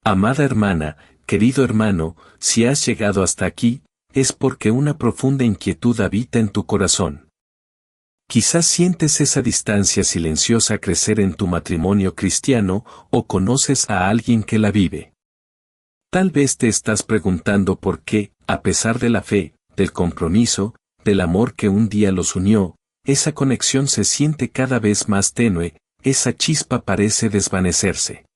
Amada hermana, querido hermano, si has llegado hasta aquí, es porque una profunda inquietud habita en tu corazón. Quizás sientes esa distancia silenciosa crecer en tu matrimonio cristiano o conoces a alguien que la vive. Tal vez te estás preguntando por qué, a pesar de la fe, del compromiso, del amor que un día los unió, esa conexión se siente cada vez más tenue, esa chispa parece desvanecerse.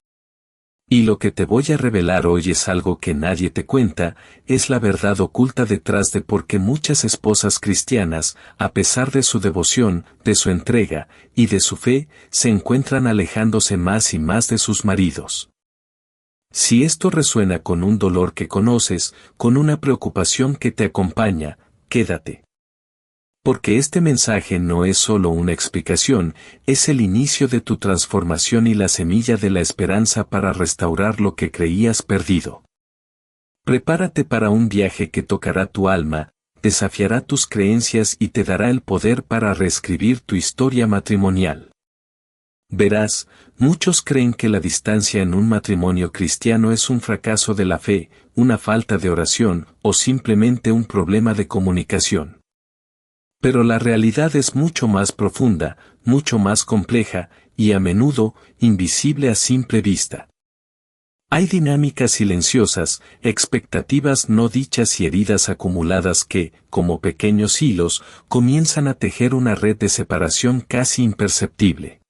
Y lo que te voy a revelar hoy es algo que nadie te cuenta, es la verdad oculta detrás de por qué muchas esposas cristianas, a pesar de su devoción, de su entrega y de su fe, se encuentran alejándose más y más de sus maridos. Si esto resuena con un dolor que conoces, con una preocupación que te acompaña, quédate. Porque este mensaje no es solo una explicación, es el inicio de tu transformación y la semilla de la esperanza para restaurar lo que creías perdido. Prepárate para un viaje que tocará tu alma, desafiará tus creencias y te dará el poder para reescribir tu historia matrimonial. Verás, muchos creen que la distancia en un matrimonio cristiano es un fracaso de la fe, una falta de oración o simplemente un problema de comunicación. Pero la realidad es mucho más profunda, mucho más compleja, y a menudo, invisible a simple vista. Hay dinámicas silenciosas, expectativas no dichas y heridas acumuladas que, como pequeños hilos, comienzan a tejer una red de separación casi imperceptible.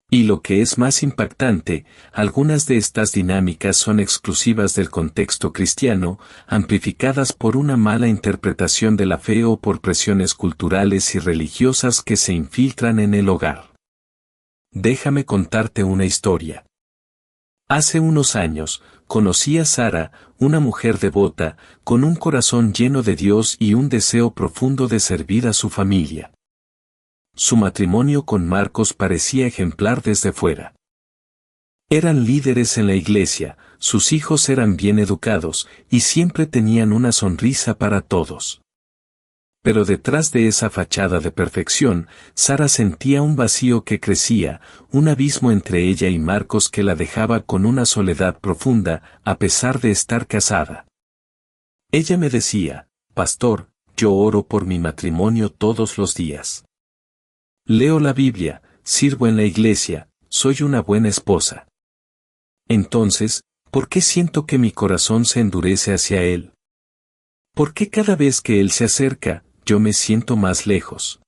Y lo que es más impactante, algunas de estas dinámicas son exclusivas del contexto cristiano, amplificadas por una mala interpretación de la fe o por presiones culturales y religiosas que se infiltran en el hogar. Déjame contarte una historia. Hace unos años, conocí a Sara, una mujer devota, con un corazón lleno de Dios y un deseo profundo de servir a su familia. Su matrimonio con Marcos parecía ejemplar desde fuera. Eran líderes en la iglesia, sus hijos eran bien educados, y siempre tenían una sonrisa para todos. Pero detrás de esa fachada de perfección, Sara sentía un vacío que crecía, un abismo entre ella y Marcos que la dejaba con una soledad profunda, a pesar de estar casada. Ella me decía, pastor, yo oro por mi matrimonio todos los días. Leo la Biblia, sirvo en la iglesia, soy una buena esposa. Entonces, ¿por qué siento que mi corazón se endurece hacia él? ¿Por qué cada vez que él se acerca, yo me siento más lejos?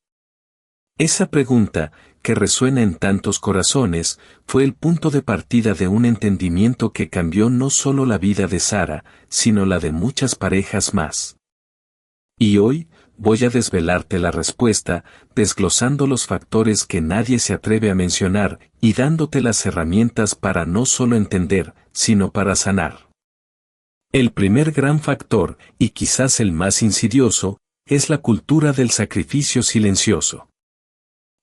Esa pregunta, que resuena en tantos corazones, fue el punto de partida de un entendimiento que cambió no solo la vida de Sara, sino la de muchas parejas más. Y hoy, voy a desvelarte la respuesta, desglosando los factores que nadie se atreve a mencionar, y dándote las herramientas para no solo entender, sino para sanar. El primer gran factor, y quizás el más insidioso, es la cultura del sacrificio silencioso.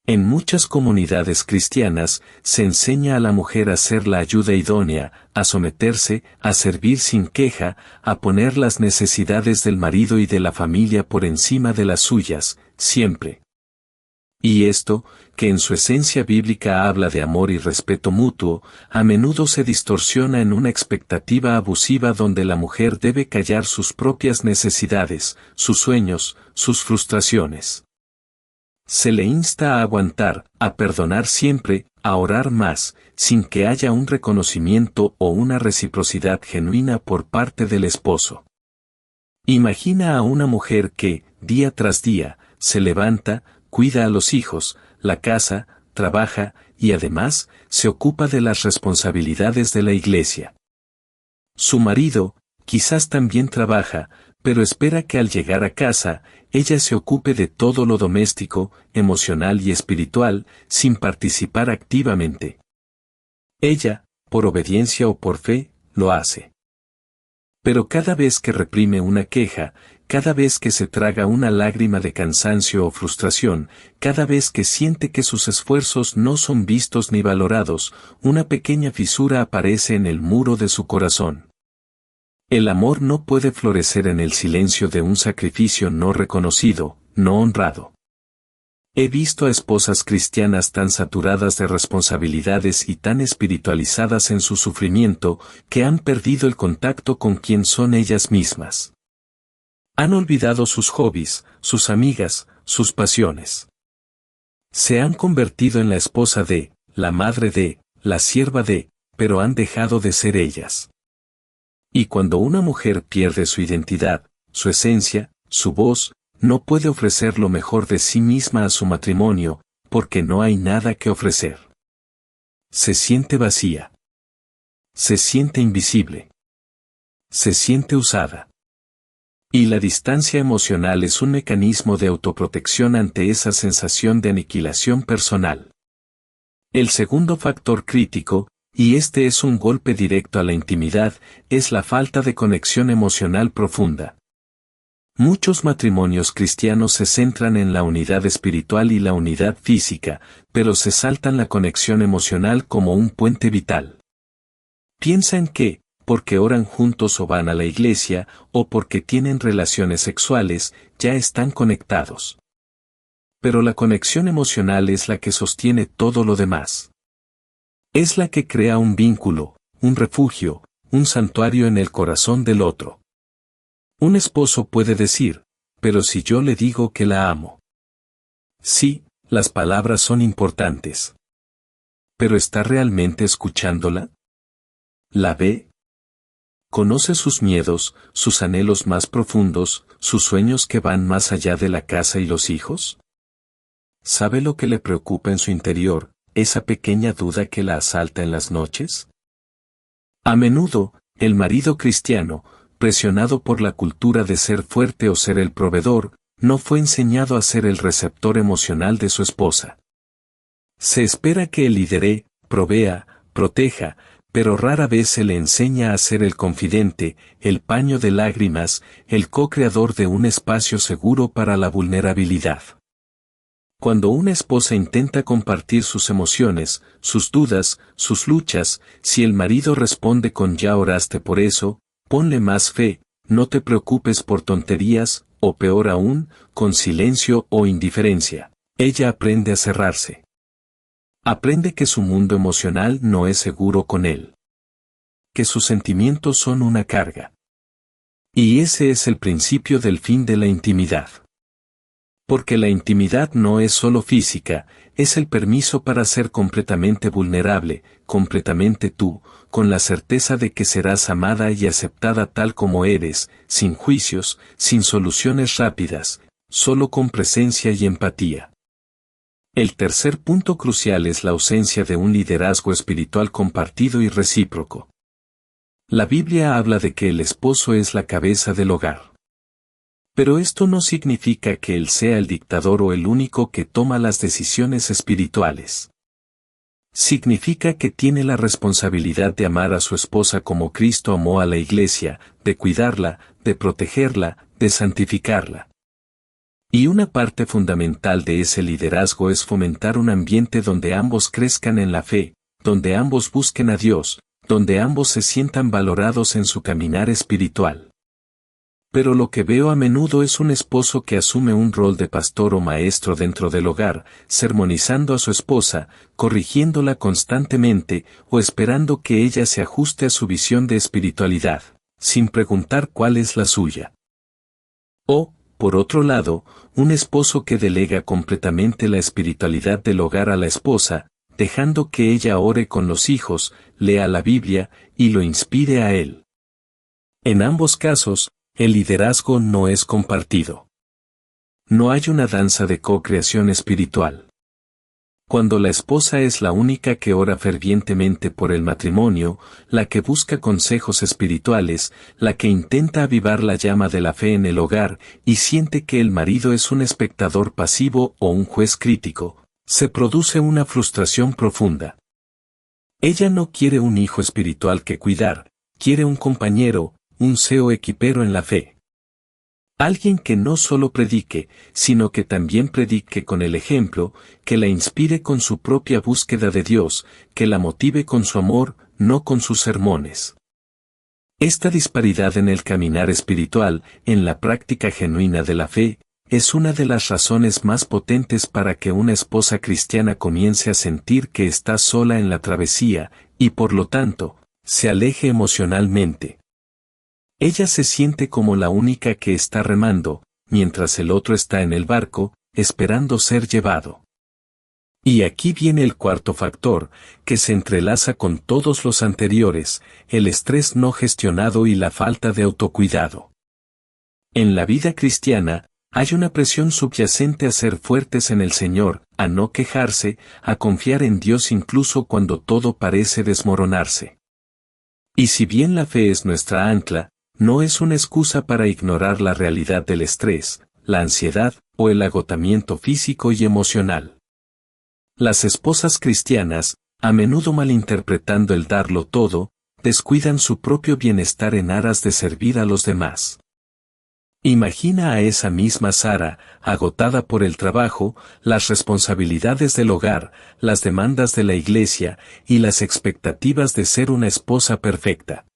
En muchas comunidades cristianas, se enseña a la mujer a ser la ayuda idónea, a someterse, a servir sin queja, a poner las necesidades del marido y de la familia por encima de las suyas, siempre. Y esto, que en su esencia bíblica habla de amor y respeto mutuo, a menudo se distorsiona en una expectativa abusiva donde la mujer debe callar sus propias necesidades, sus sueños, sus frustraciones. Se le insta a aguantar, a perdonar siempre, a orar más, sin que haya un reconocimiento o una reciprocidad genuina por parte del esposo. Imagina a una mujer que, día tras día, se levanta, cuida a los hijos, la casa, trabaja, y además, se ocupa de las responsabilidades de la iglesia. Su marido, quizás también trabaja, pero espera que al llegar a casa, ella se ocupe de todo lo doméstico, emocional y espiritual, sin participar activamente. Ella, por obediencia o por fe, lo hace. Pero cada vez que reprime una queja, cada vez que se traga una lágrima de cansancio o frustración, cada vez que siente que sus esfuerzos no son vistos ni valorados, una pequeña fisura aparece en el muro de su corazón. El amor no puede florecer en el silencio de un sacrificio no reconocido, no honrado. He visto a esposas cristianas tan saturadas de responsabilidades y tan espiritualizadas en su sufrimiento, que han perdido el contacto con quien son ellas mismas. Han olvidado sus hobbies, sus amigas, sus pasiones. Se han convertido en la esposa de, la madre de, la sierva de, pero han dejado de ser ellas. Y cuando una mujer pierde su identidad, su esencia, su voz, no puede ofrecer lo mejor de sí misma a su matrimonio, porque no hay nada que ofrecer. Se siente vacía. Se siente invisible. Se siente usada. Y la distancia emocional es un mecanismo de autoprotección ante esa sensación de aniquilación personal. El segundo factor crítico, y este es un golpe directo a la intimidad, es la falta de conexión emocional profunda. Muchos matrimonios cristianos se centran en la unidad espiritual y la unidad física, pero se saltan la conexión emocional como un puente vital. Piensan que, porque oran juntos o van a la iglesia, o porque tienen relaciones sexuales, ya están conectados. Pero la conexión emocional es la que sostiene todo lo demás. Es la que crea un vínculo, un refugio, un santuario en el corazón del otro. Un esposo puede decir, pero si yo le digo que la amo. Sí, las palabras son importantes. ¿Pero está realmente escuchándola? ¿La ve? ¿Conoce sus miedos, sus anhelos más profundos, sus sueños que van más allá de la casa y los hijos? ¿Sabe lo que le preocupa en su interior, esa pequeña duda que la asalta en las noches? A menudo, el marido cristiano, presionado por la cultura de ser fuerte o ser el proveedor, no fue enseñado a ser el receptor emocional de su esposa. Se espera que él lidere, provea, proteja, pero rara vez se le enseña a ser el confidente, el paño de lágrimas, el co-creador de un espacio seguro para la vulnerabilidad. Cuando una esposa intenta compartir sus emociones, sus dudas, sus luchas, si el marido responde con "ya oraste por eso", ponle más fe, no te preocupes por tonterías, o peor aún, con silencio o indiferencia, ella aprende a cerrarse. Aprende que su mundo emocional no es seguro con él. Que sus sentimientos son una carga. Y ese es el principio del fin de la intimidad. Porque la intimidad no es solo física, es el permiso para ser completamente vulnerable, completamente tú, con la certeza de que serás amada y aceptada tal como eres, sin juicios, sin soluciones rápidas, solo con presencia y empatía. El tercer punto crucial es la ausencia de un liderazgo espiritual compartido y recíproco. La Biblia habla de que el esposo es la cabeza del hogar. Pero esto no significa que él sea el dictador o el único que toma las decisiones espirituales. Significa que tiene la responsabilidad de amar a su esposa como Cristo amó a la iglesia, de cuidarla, de protegerla, de santificarla. Y una parte fundamental de ese liderazgo es fomentar un ambiente donde ambos crezcan en la fe, donde ambos busquen a Dios, donde ambos se sientan valorados en su caminar espiritual. Pero lo que veo a menudo es un esposo que asume un rol de pastor o maestro dentro del hogar, sermonizando a su esposa, corrigiéndola constantemente, o esperando que ella se ajuste a su visión de espiritualidad, sin preguntar cuál es la suya. O, por otro lado, un esposo que delega completamente la espiritualidad del hogar a la esposa, dejando que ella ore con los hijos, lea la Biblia, y lo inspire a él. En ambos casos, el liderazgo no es compartido. No hay una danza de co-creación espiritual. Cuando la esposa es la única que ora fervientemente por el matrimonio, la que busca consejos espirituales, la que intenta avivar la llama de la fe en el hogar, y siente que el marido es un espectador pasivo o un juez crítico, se produce una frustración profunda. Ella no quiere un hijo espiritual que cuidar, quiere un compañero, un CEO equipero en la fe. Alguien que no solo predique, sino que también predique con el ejemplo, que la inspire con su propia búsqueda de Dios, que la motive con su amor, no con sus sermones. Esta disparidad en el caminar espiritual, en la práctica genuina de la fe, es una de las razones más potentes para que una esposa cristiana comience a sentir que está sola en la travesía, y por lo tanto, se aleje emocionalmente. Ella se siente como la única que está remando, mientras el otro está en el barco, esperando ser llevado. Y aquí viene el cuarto factor, que se entrelaza con todos los anteriores, el estrés no gestionado y la falta de autocuidado. En la vida cristiana, hay una presión subyacente a ser fuertes en el Señor, a no quejarse, a confiar en Dios incluso cuando todo parece desmoronarse. Y si bien la fe es nuestra ancla, no es una excusa para ignorar la realidad del estrés, la ansiedad o el agotamiento físico y emocional. Las esposas cristianas, a menudo malinterpretando el darlo todo, descuidan su propio bienestar en aras de servir a los demás. Imagina a esa misma Sara, agotada por el trabajo, las responsabilidades del hogar, las demandas de la iglesia y las expectativas de ser una esposa perfecta.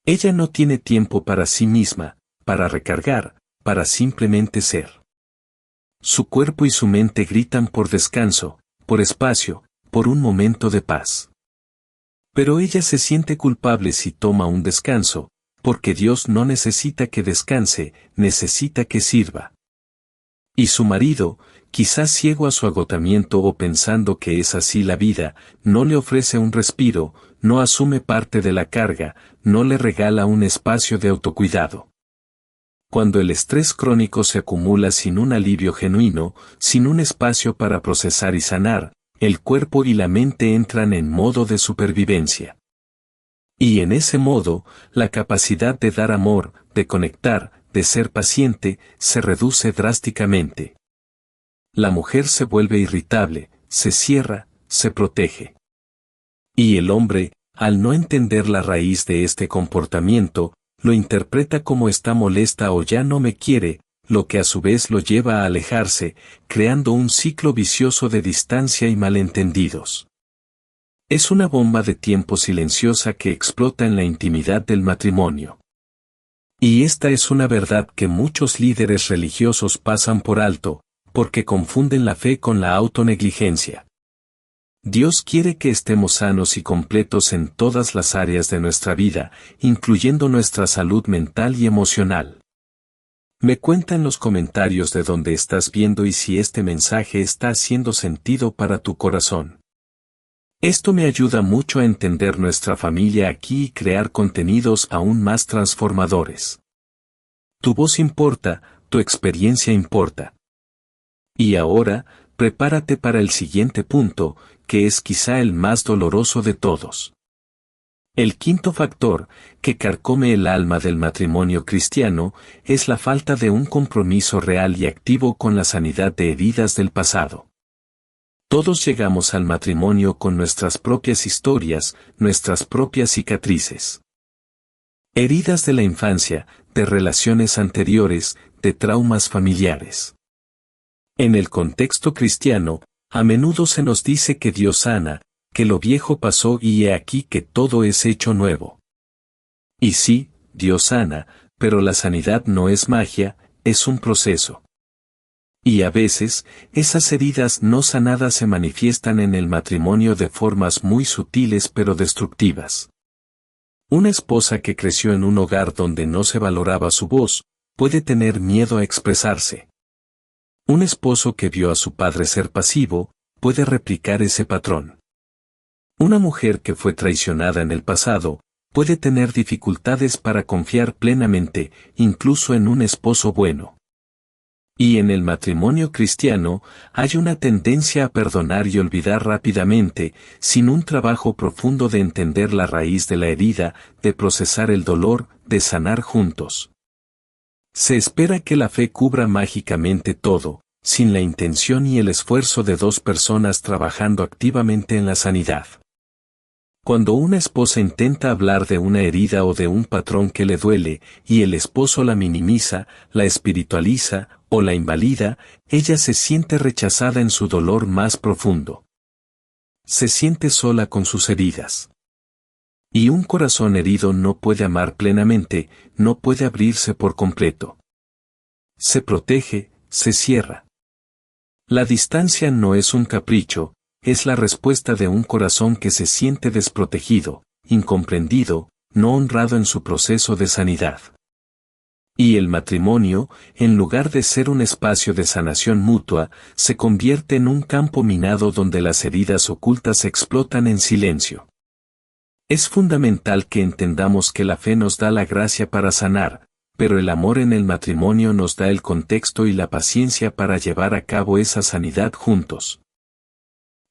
Ella no tiene tiempo para sí misma, para recargar, para simplemente ser. Su cuerpo y su mente gritan por descanso, por espacio, por un momento de paz. Pero ella se siente culpable si toma un descanso, porque Dios no necesita que descanse, necesita que sirva. Y su marido, quizás ciego a su agotamiento o pensando que es así la vida, no le ofrece un respiro, no asume parte de la carga, no le regala un espacio de autocuidado. Cuando el estrés crónico se acumula sin un alivio genuino, sin un espacio para procesar y sanar, el cuerpo y la mente entran en modo de supervivencia. Y en ese modo, la capacidad de dar amor, de conectar, de ser paciente, se reduce drásticamente. La mujer se vuelve irritable, se cierra, se protege. Y el hombre, al no entender la raíz de este comportamiento, lo interpreta como está molesta o ya no me quiere, lo que a su vez lo lleva a alejarse, creando un ciclo vicioso de distancia y malentendidos. Es una bomba de tiempo silenciosa que explota en la intimidad del matrimonio. Y esta es una verdad que muchos líderes religiosos pasan por alto, porque confunden la fe con la autonegligencia. Dios quiere que estemos sanos y completos en todas las áreas de nuestra vida, incluyendo nuestra salud mental y emocional. Me cuenta en los comentarios de dónde estás viendo y si este mensaje está haciendo sentido para tu corazón. Esto me ayuda mucho a entender nuestra familia aquí y crear contenidos aún más transformadores. Tu voz importa, tu experiencia importa. Y ahora, prepárate para el siguiente punto, que es quizá el más doloroso de todos. El quinto factor, que carcome el alma del matrimonio cristiano, es la falta de un compromiso real y activo con la sanidad de heridas del pasado. Todos llegamos al matrimonio con nuestras propias historias, nuestras propias cicatrices. Heridas de la infancia, de relaciones anteriores, de traumas familiares. En el contexto cristiano, a menudo se nos dice que Dios sana, que lo viejo pasó y he aquí que todo es hecho nuevo. Y sí, Dios sana, pero la sanidad no es magia, es un proceso. Y a veces, esas heridas no sanadas se manifiestan en el matrimonio de formas muy sutiles pero destructivas. Una esposa que creció en un hogar donde no se valoraba su voz, puede tener miedo a expresarse. Un esposo que vio a su padre ser pasivo, puede replicar ese patrón. Una mujer que fue traicionada en el pasado, puede tener dificultades para confiar plenamente, incluso en un esposo bueno. Y en el matrimonio cristiano, hay una tendencia a perdonar y olvidar rápidamente, sin un trabajo profundo de entender la raíz de la herida, de procesar el dolor, de sanar juntos. Se espera que la fe cubra mágicamente todo, sin la intención y el esfuerzo de dos personas trabajando activamente en la sanidad. Cuando una esposa intenta hablar de una herida o de un patrón que le duele, y el esposo la minimiza, la espiritualiza, o la invalida, ella se siente rechazada en su dolor más profundo. Se siente sola con sus heridas. Y un corazón herido no puede amar plenamente, no puede abrirse por completo. Se protege, se cierra. La distancia no es un capricho, es la respuesta de un corazón que se siente desprotegido, incomprendido, no honrado en su proceso de sanidad. Y el matrimonio, en lugar de ser un espacio de sanación mutua, se convierte en un campo minado donde las heridas ocultas explotan en silencio. Es fundamental que entendamos que la fe nos da la gracia para sanar, pero el amor en el matrimonio nos da el contexto y la paciencia para llevar a cabo esa sanidad juntos.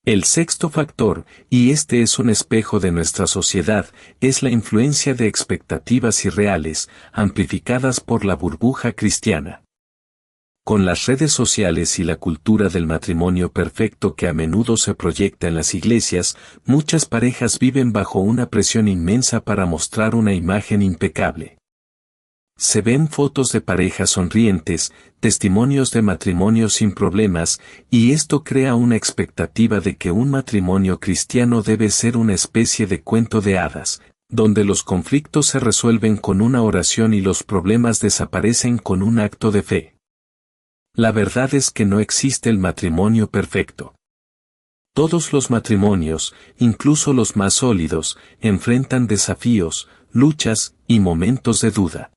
El sexto factor, y este es un espejo de nuestra sociedad, es la influencia de expectativas irreales, amplificadas por la burbuja cristiana. Con las redes sociales y la cultura del matrimonio perfecto que a menudo se proyecta en las iglesias, muchas parejas viven bajo una presión inmensa para mostrar una imagen impecable. Se ven fotos de parejas sonrientes, testimonios de matrimonios sin problemas, y esto crea una expectativa de que un matrimonio cristiano debe ser una especie de cuento de hadas, donde los conflictos se resuelven con una oración y los problemas desaparecen con un acto de fe. La verdad es que no existe el matrimonio perfecto. Todos los matrimonios, incluso los más sólidos, enfrentan desafíos, luchas y momentos de duda.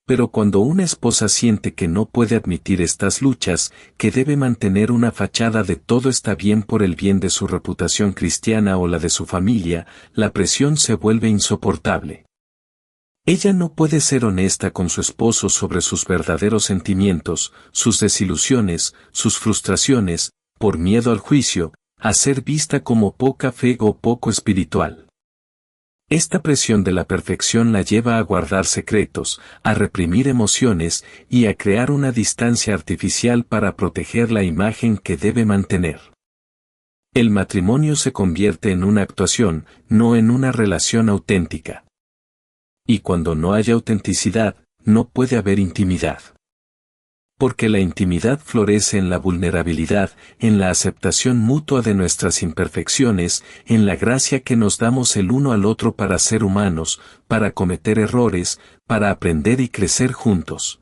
Pero cuando una esposa siente que no puede admitir estas luchas, que debe mantener una fachada de todo está bien por el bien de su reputación cristiana o la de su familia, la presión se vuelve insoportable. Ella no puede ser honesta con su esposo sobre sus verdaderos sentimientos, sus desilusiones, sus frustraciones, por miedo al juicio, a ser vista como poca fe o poco espiritual. Esta presión de la perfección la lleva a guardar secretos, a reprimir emociones y a crear una distancia artificial para proteger la imagen que debe mantener. El matrimonio se convierte en una actuación, no en una relación auténtica. Y cuando no haya autenticidad, no puede haber intimidad. Porque la intimidad florece en la vulnerabilidad, en la aceptación mutua de nuestras imperfecciones, en la gracia que nos damos el uno al otro para ser humanos, para cometer errores, para aprender y crecer juntos.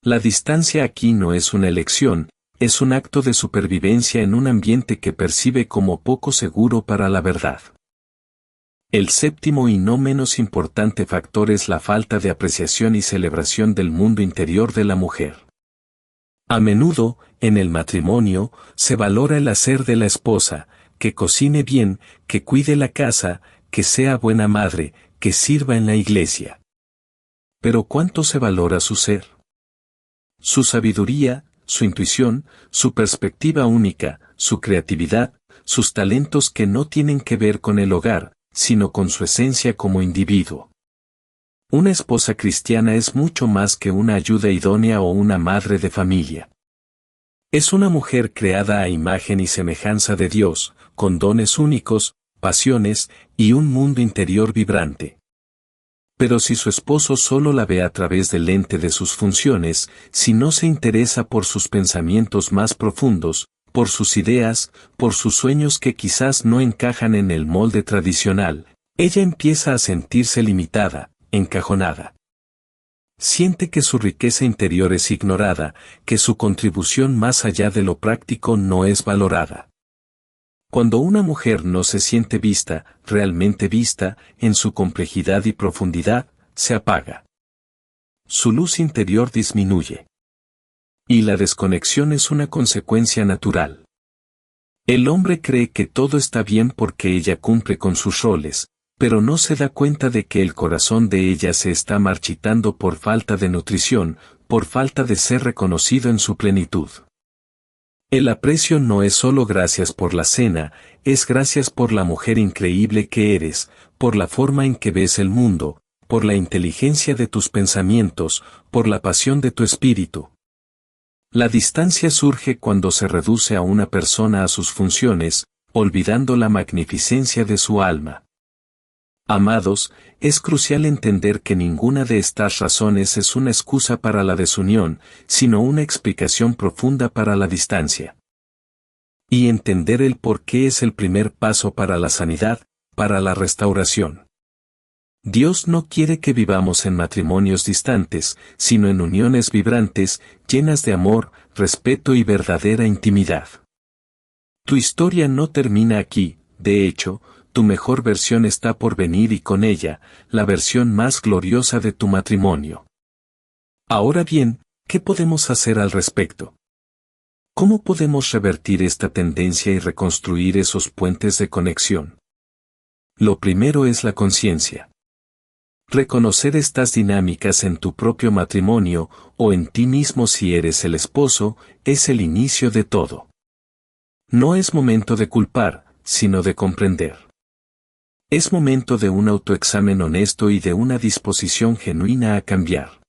La distancia aquí no es una elección, es un acto de supervivencia en un ambiente que percibe como poco seguro para la verdad. El séptimo y no menos importante factor es la falta de apreciación y celebración del mundo interior de la mujer. A menudo, en el matrimonio, se valora el hacer de la esposa, que cocine bien, que cuide la casa, que sea buena madre, que sirva en la iglesia. Pero ¿cuánto se valora su ser? Su sabiduría, su intuición, su perspectiva única, su creatividad, sus talentos que no tienen que ver con el hogar, sino con su esencia como individuo. Una esposa cristiana es mucho más que una ayuda idónea o una madre de familia. Es una mujer creada a imagen y semejanza de Dios, con dones únicos, pasiones y un mundo interior vibrante. Pero si su esposo solo la ve a través del lente de sus funciones, si no se interesa por sus pensamientos más profundos, por sus ideas, por sus sueños que quizás no encajan en el molde tradicional, ella empieza a sentirse limitada, encajonada. Siente que su riqueza interior es ignorada, que su contribución más allá de lo práctico no es valorada. Cuando una mujer no se siente vista, realmente vista, en su complejidad y profundidad, se apaga. Su luz interior disminuye. Y la desconexión es una consecuencia natural. El hombre cree que todo está bien porque ella cumple con sus roles, pero no se da cuenta de que el corazón de ella se está marchitando por falta de nutrición, por falta de ser reconocido en su plenitud. El aprecio no es solo gracias por la cena, es gracias por la mujer increíble que eres, por la forma en que ves el mundo, por la inteligencia de tus pensamientos, por la pasión de tu espíritu. La distancia surge cuando se reduce a una persona a sus funciones, olvidando la magnificencia de su alma. Amados, es crucial entender que ninguna de estas razones es una excusa para la desunión, sino una explicación profunda para la distancia. Y entender el por qué es el primer paso para la sanidad, para la restauración. Dios no quiere que vivamos en matrimonios distantes, sino en uniones vibrantes, llenas de amor, respeto y verdadera intimidad. Tu historia no termina aquí, de hecho, tu mejor versión está por venir y con ella, la versión más gloriosa de tu matrimonio. Ahora bien, ¿qué podemos hacer al respecto? ¿Cómo podemos revertir esta tendencia y reconstruir esos puentes de conexión? Lo primero es la conciencia. Reconocer estas dinámicas en tu propio matrimonio, o en ti mismo si eres el esposo, es el inicio de todo. No es momento de culpar, sino de comprender. Es momento de un autoexamen honesto y de una disposición genuina a cambiar.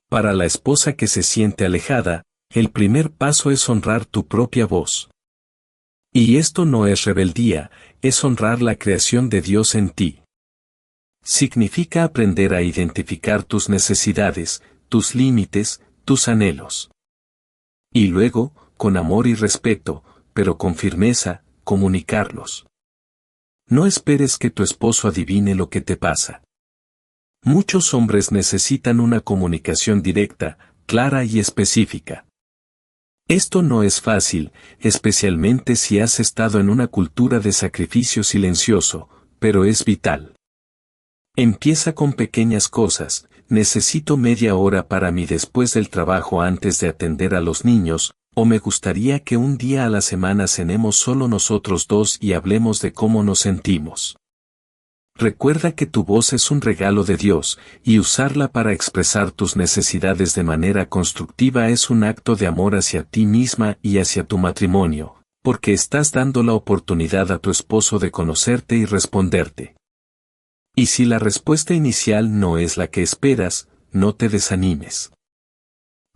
Para la esposa que se siente alejada, el primer paso es honrar tu propia voz. Y esto no es rebeldía, es honrar la creación de Dios en ti. Significa aprender a identificar tus necesidades, tus límites, tus anhelos. Y luego, con amor y respeto, pero con firmeza, comunicarlos. No esperes que tu esposo adivine lo que te pasa. Muchos hombres necesitan una comunicación directa, clara y específica. Esto no es fácil, especialmente si has estado en una cultura de sacrificio silencioso, pero es vital. Empieza con pequeñas cosas. Necesito media hora para mí después del trabajo antes de atender a los niños, o me gustaría que un día a la semana cenemos solo nosotros dos y hablemos de cómo nos sentimos. Recuerda que tu voz es un regalo de Dios, y usarla para expresar tus necesidades de manera constructiva es un acto de amor hacia ti misma y hacia tu matrimonio, porque estás dando la oportunidad a tu esposo de conocerte y responderte. Y si la respuesta inicial no es la que esperas, no te desanimes.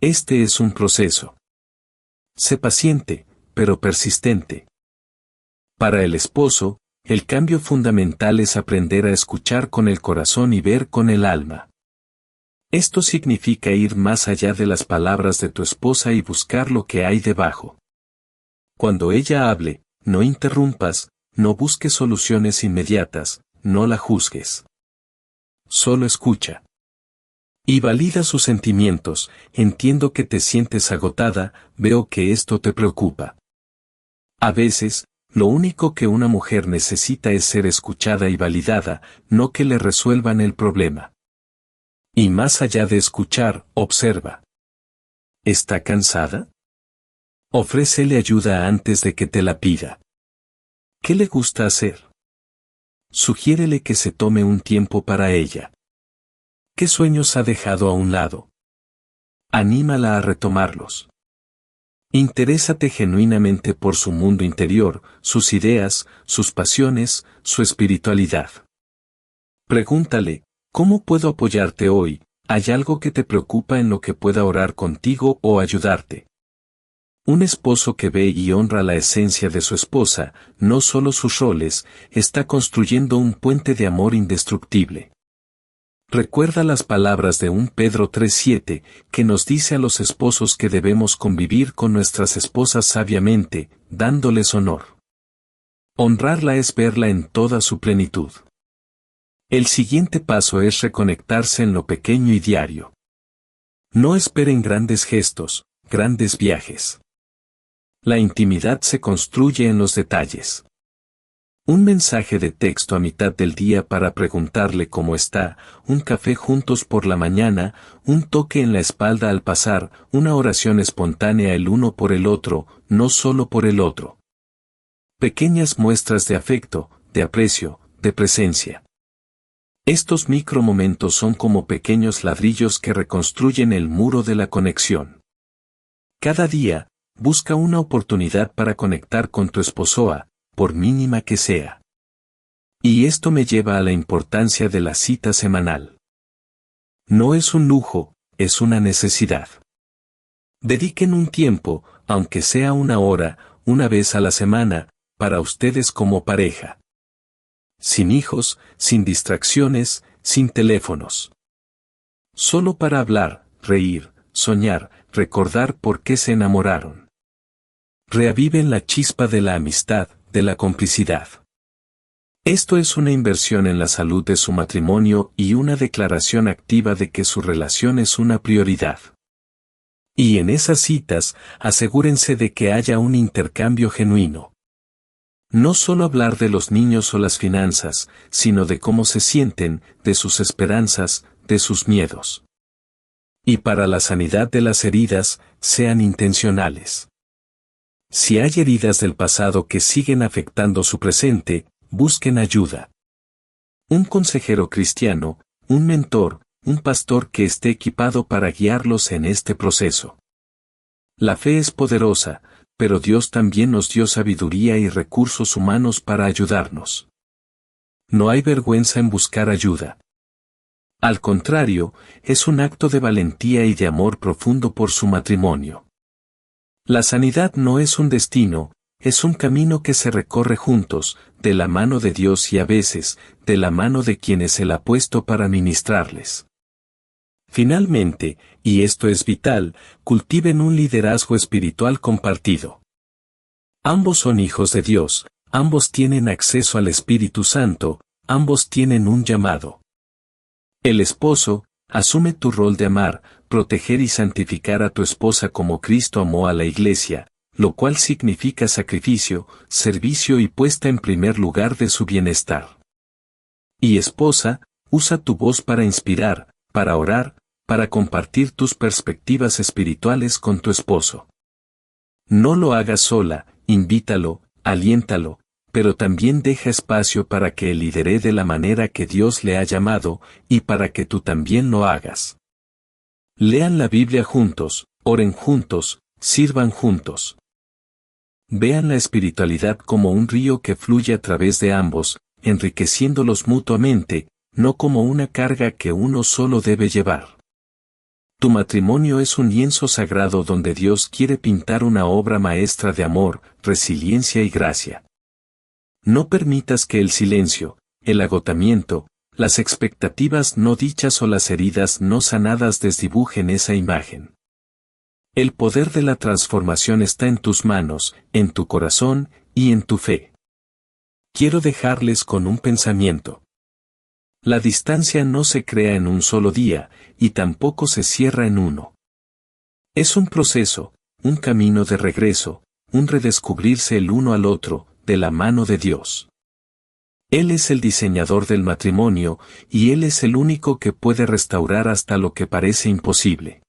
Este es un proceso. Sé paciente, pero persistente. Para el esposo, el cambio fundamental es aprender a escuchar con el corazón y ver con el alma. Esto significa ir más allá de las palabras de tu esposa y buscar lo que hay debajo. Cuando ella hable, no interrumpas, no busques soluciones inmediatas, no la juzgues. Solo escucha. Y valida sus sentimientos. Entiendo que te sientes agotada, veo que esto te preocupa. A veces, lo único que una mujer necesita es ser escuchada y validada, no que le resuelvan el problema. Y más allá de escuchar, observa. ¿Está cansada? Ofrécele ayuda antes de que te la pida. ¿Qué le gusta hacer? Sugiérele que se tome un tiempo para ella. ¿Qué sueños ha dejado a un lado? Anímala a retomarlos. Interésate genuinamente por su mundo interior, sus ideas, sus pasiones, su espiritualidad. Pregúntale, ¿cómo puedo apoyarte hoy? ¿Hay algo que te preocupa en lo que pueda orar contigo o ayudarte? Un esposo que ve y honra la esencia de su esposa, no solo sus roles, está construyendo un puente de amor indestructible. Recuerda las palabras de 1 Pedro 3:7, que nos dice a los esposos que debemos convivir con nuestras esposas sabiamente, dándoles honor. Honrarla es verla en toda su plenitud. El siguiente paso es reconectarse en lo pequeño y diario. No esperen grandes gestos, grandes viajes. La intimidad se construye en los detalles. Un mensaje de texto a mitad del día para preguntarle cómo está, un café juntos por la mañana, un toque en la espalda al pasar, una oración espontánea el uno por el otro, no solo por el otro. Pequeñas muestras de afecto, de aprecio, de presencia. Estos micromomentos son como pequeños ladrillos que reconstruyen el muro de la conexión. Cada día, busca una oportunidad para conectar con tu esposa, por mínima que sea. Y esto me lleva a la importancia de la cita semanal. No es un lujo, es una necesidad. Dediquen un tiempo, aunque sea una hora, una vez a la semana, para ustedes como pareja. Sin hijos, sin distracciones, sin teléfonos. Solo para hablar, reír, soñar, recordar por qué se enamoraron. Reaviven la chispa de la amistad, de la complicidad. Esto es una inversión en la salud de su matrimonio y una declaración activa de que su relación es una prioridad. Y en esas citas, asegúrense de que haya un intercambio genuino. No solo hablar de los niños o las finanzas, sino de cómo se sienten, de sus esperanzas, de sus miedos. Y para la sanidad de las heridas, sean intencionales. Si hay heridas del pasado que siguen afectando su presente, busquen ayuda. Un consejero cristiano, un mentor, un pastor que esté equipado para guiarlos en este proceso. La fe es poderosa, pero Dios también nos dio sabiduría y recursos humanos para ayudarnos. No hay vergüenza en buscar ayuda. Al contrario, es un acto de valentía y de amor profundo por su matrimonio. La sanidad no es un destino, es un camino que se recorre juntos, de la mano de Dios y a veces, de la mano de quienes Él ha puesto para ministrarles. Finalmente, y esto es vital, cultiven un liderazgo espiritual compartido. Ambos son hijos de Dios, ambos tienen acceso al Espíritu Santo, ambos tienen un llamado. El esposo, asume tu rol de amar, proteger y santificar a tu esposa como Cristo amó a la Iglesia, lo cual significa sacrificio, servicio y puesta en primer lugar de su bienestar. Y esposa, usa tu voz para inspirar, para orar, para compartir tus perspectivas espirituales con tu esposo. No lo hagas sola, invítalo, aliéntalo, pero también deja espacio para que él lidere de la manera que Dios le ha llamado, y para que tú también lo hagas. Lean la Biblia juntos, oren juntos, sirvan juntos. Vean la espiritualidad como un río que fluye a través de ambos, enriqueciéndolos mutuamente, no como una carga que uno solo debe llevar. Tu matrimonio es un lienzo sagrado donde Dios quiere pintar una obra maestra de amor, resiliencia y gracia. No permitas que el silencio, el agotamiento, las expectativas no dichas o las heridas no sanadas desdibujen esa imagen. El poder de la transformación está en tus manos, en tu corazón y en tu fe. Quiero dejarles con un pensamiento. La distancia no se crea en un solo día, y tampoco se cierra en uno. Es un proceso, un camino de regreso, un redescubrirse el uno al otro, de la mano de Dios. Él es el diseñador del matrimonio, y Él es el único que puede restaurar hasta lo que parece imposible.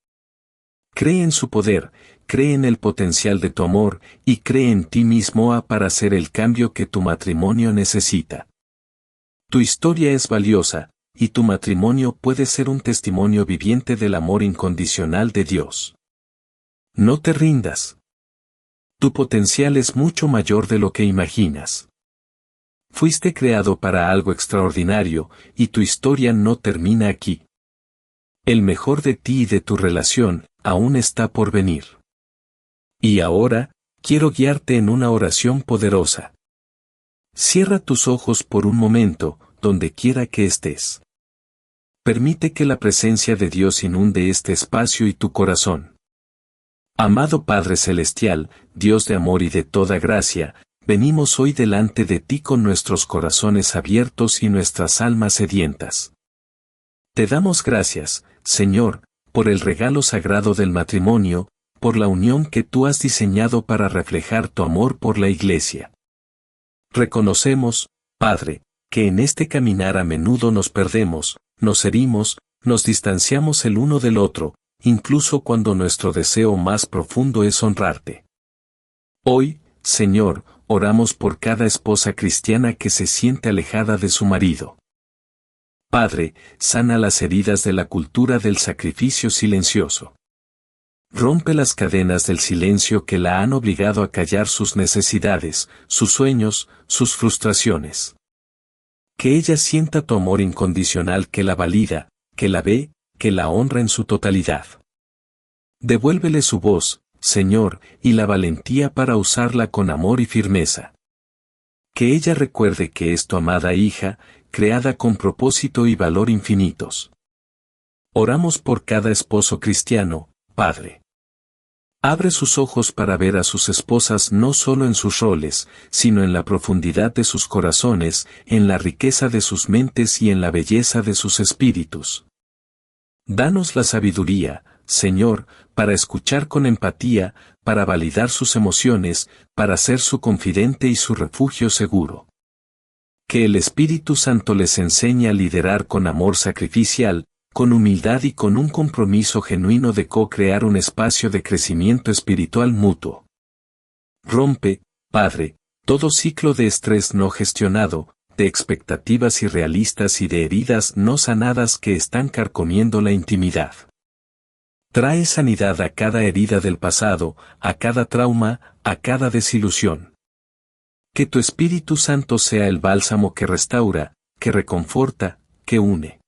Cree en su poder, cree en el potencial de tu amor, y cree en ti mismo para hacer el cambio que tu matrimonio necesita. Tu historia es valiosa, y tu matrimonio puede ser un testimonio viviente del amor incondicional de Dios. No te rindas. Tu potencial es mucho mayor de lo que imaginas. Fuiste creado para algo extraordinario, y tu historia no termina aquí. El mejor de ti y de tu relación, aún está por venir. Y ahora, quiero guiarte en una oración poderosa. Cierra tus ojos por un momento, donde quiera que estés. Permite que la presencia de Dios inunde este espacio y tu corazón. Amado Padre Celestial, Dios de amor y de toda gracia, venimos hoy delante de ti con nuestros corazones abiertos y nuestras almas sedientas. Te damos gracias, Señor, por el regalo sagrado del matrimonio, por la unión que tú has diseñado para reflejar tu amor por la Iglesia. Reconocemos, Padre, que en este caminar a menudo nos perdemos, nos herimos, nos distanciamos el uno del otro, incluso cuando nuestro deseo más profundo es honrarte. Hoy, Señor, oramos por cada esposa cristiana que se siente alejada de su marido. Padre, sana las heridas de la cultura del sacrificio silencioso. Rompe las cadenas del silencio que la han obligado a callar sus necesidades, sus sueños, sus frustraciones. Que ella sienta tu amor incondicional que la valida, que la ve, que la honra en su totalidad. Devuélvele su voz, Señor, y la valentía para usarla con amor y firmeza. Que ella recuerde que es tu amada hija, creada con propósito y valor infinitos. Oramos por cada esposo cristiano, Padre. Abre sus ojos para ver a sus esposas no solo en sus roles, sino en la profundidad de sus corazones, en la riqueza de sus mentes y en la belleza de sus espíritus. Danos la sabiduría, Señor, para escuchar con empatía, para validar sus emociones, para ser su confidente y su refugio seguro. Que el Espíritu Santo les enseñe a liderar con amor sacrificial, con humildad y con un compromiso genuino de co-crear un espacio de crecimiento espiritual mutuo. Rompe, Padre, todo ciclo de estrés no gestionado, de expectativas irrealistas y de heridas no sanadas que están carcomiendo la intimidad. Trae sanidad a cada herida del pasado, a cada trauma, a cada desilusión. Que tu Espíritu Santo sea el bálsamo que restaura, que reconforta, que une.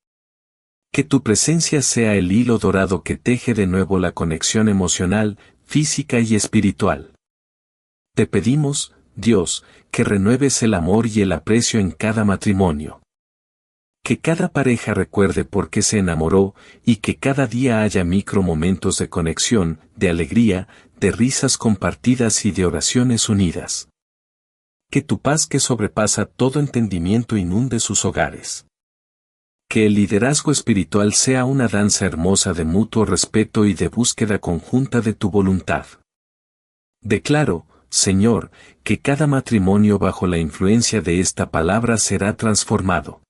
Que tu presencia sea el hilo dorado que teje de nuevo la conexión emocional, física y espiritual. Te pedimos, Dios, que renueves el amor y el aprecio en cada matrimonio. Que cada pareja recuerde por qué se enamoró y que cada día haya micromomentos de conexión, de alegría, de risas compartidas y de oraciones unidas. Que tu paz que sobrepasa todo entendimiento inunde sus hogares. Que el liderazgo espiritual sea una danza hermosa de mutuo respeto y de búsqueda conjunta de tu voluntad. Declaro, Señor, que cada matrimonio bajo la influencia de esta palabra será transformado.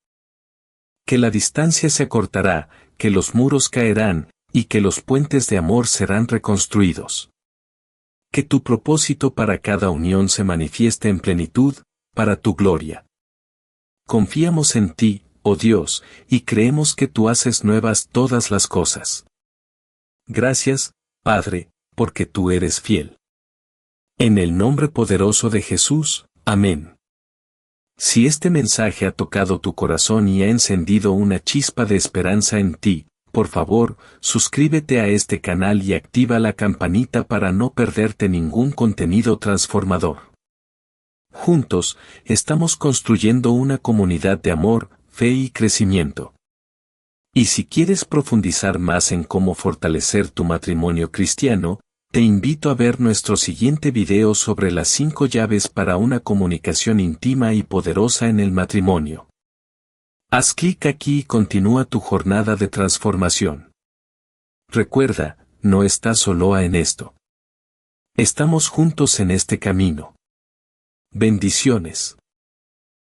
Que la distancia se acortará, que los muros caerán, y que los puentes de amor serán reconstruidos. Que tu propósito para cada unión se manifieste en plenitud, para tu gloria. Confiamos en ti, oh Dios, y creemos que tú haces nuevas todas las cosas. Gracias, Padre, porque tú eres fiel. En el nombre poderoso de Jesús, amén. Si este mensaje ha tocado tu corazón y ha encendido una chispa de esperanza en ti, por favor, suscríbete a este canal y activa la campanita para no perderte ningún contenido transformador. Juntos, estamos construyendo una comunidad de amor, fe y crecimiento. Y si quieres profundizar más en cómo fortalecer tu matrimonio cristiano, te invito a ver nuestro siguiente video sobre las 5 llaves para una comunicación íntima y poderosa en el matrimonio. Haz clic aquí y continúa tu jornada de transformación. Recuerda, no estás solo en esto. Estamos juntos en este camino. Bendiciones.